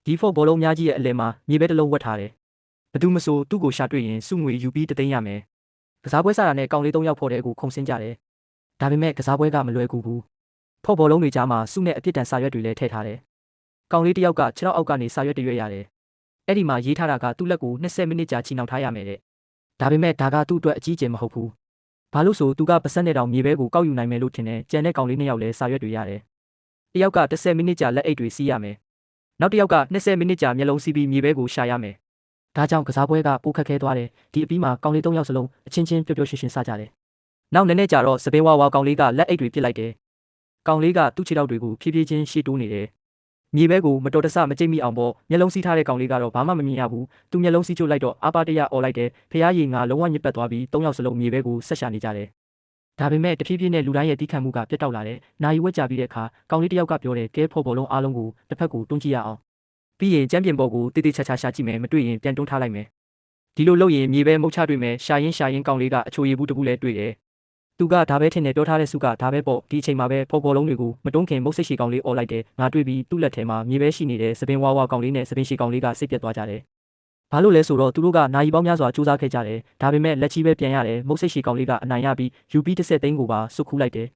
ဒီဖော့ဘောလုံးများကြီးရဲ့အလယ်မှာမြေပဲတစ်လုံးဝတ်ထားတယ်ဘသူမဆိုသူ့ကိုရှာတွေ့ရင်စုငွေယူပြီးတသိန်းရမယ်ကစားပွဲစားတာနဲ့ကောင်လေး၃ယောက်ဖော်တဲ့ကိုခုံစင်းကြတယ်ဒါပေမဲ့ကစားပွဲကမလွယ်ကူဘူးဖော့ဘောလုံးတွေကြားမှာစုနဲ့အပြစ်ဒဏ်စာရွက်တွေလည်းထည့်ထားတယ်ကောင်လေးတစ်ယောက်ကခြေထောက်အောက်ကနေစာရွက်တွေရွက်ရတယ်အဲ့ဒီမှာရေးထားတာကသူ့လက်ကို20မိနစ်ကြာချီနှောင်ထားရမယ်တဲ့ဒါပေမဲ့ဒါကသူ့အတွက်အကြီးကျယ်မဟုတ်ဘူးဘာလို့ဆိုသူကပတ်စက်နဲ့တောင်မြေပဲကိုကောက်ယူနိုင်မယ်လို့ထင်တယ်ကြံတဲ့ကောင်လေး2ယောက်လည်းစာရွက်တွေရတယ်တစ်ယောက်က10မိနစ်ကြာလက်အိတ်တွေစီးရမယ်နောက်တစ်ယောက်က20မိနစ်ကြာမျက်လုံးစီးပြီးမြေပဲကိုရှာရမယ်ဒါကြောင့်ကစားပွဲကပိုခက်ခဲသွားတယ်ဒီအပြီးမှာကောင်လေး3ယောက်စလုံးအချင်းချင်းပျော်ပျော်ရွှင်ရွှင်စားကြတယ်နောက်နည်းနည်းကြာတော့စပင်းဝါဝါကောင်လေးကလက်အိတ်တွေပစ်လိုက်တယ်ကောင်လေးကသူ့ခြေထောက်တွေကိုဖြည်းဖြည်းချင်းရှေ့တိုးနေတယ်မြေပဲကိုမတော်တဆမကြိတ်မိအောင်ပေါ့မျက်လုံးစီးထားတဲ့ကောင်လေးကတော့ဘာမှမမြင်ရဘူးသူမျက်လုံးစီးချိုးလိုက်တော့အာပါတရអော်လိုက်တယ်ဖျားရည်ငါလုံးဝညစ်ပတ်သွားပြီး3ယောက်စလုံးမြေပဲကိုဆက်ရှာနေကြတယ်ဒါပေမဲ့တဖြည်းဖြည်းနဲ့လူတိုင်းရဲ့တီးခတ်မှုကပြတ်တောက်လာတယ်နာယီဝက်ကြပြီးတဲ့အခါကောင်လေးတစ်ယောက်ကပြောတယ်ကဲဖော်ဘောလုံးအားလုံးကိုတစ်ဖက်ကိုတွန်းကြည့်ရအောင်ပြီးရင်ကျမ်းပြင်ပေါ်ကိုတိတိချာချာရှာကြည့်မယ်မတွေ့ရင်ပြန်တွန်းထားလိုက်မယ်ဒီလိုလုပ်ရင်မြေပဲမုတ်ချတွေ့မယ်ရှာရင်ကောင်လေးကအချိုရည်ဘူးတကူလည်းတွေ့တယ်သူကဒါပဲထင်တယ်ပြောထားတဲ့စုကဒါပဲပေါ့ဒီအချိန်မှာပဲဖော်ဘောလုံးတွေကိုမတွန်းခင်မုတ်စိတ်ရှည်ကောင်လေးអော်လိုက်တယ်ငါတွေ့ပြီးသူ့လက်ထဲမှာမြေပဲရှိနေတဲ့စပင်းဝါဝါကောင်လေးနဲ့စပင်းရှည်ကောင်လေးကစိတ်ပြတ်သွားကြတယ်ဘာလို့လဲဆိုတော့သူတို့ကနာယီပေါင်းများစွာစူးစမ်းခဲ့ကြတယ်ဒါပေမဲ့လက်ချီပဲပြန်ရတယ်မုတ်စိတ်ရှည်ကောင်လေးကအနိုင်ရပြီးယူပြီး30သိန်းကိုပါစုခူးလိုက်တယ်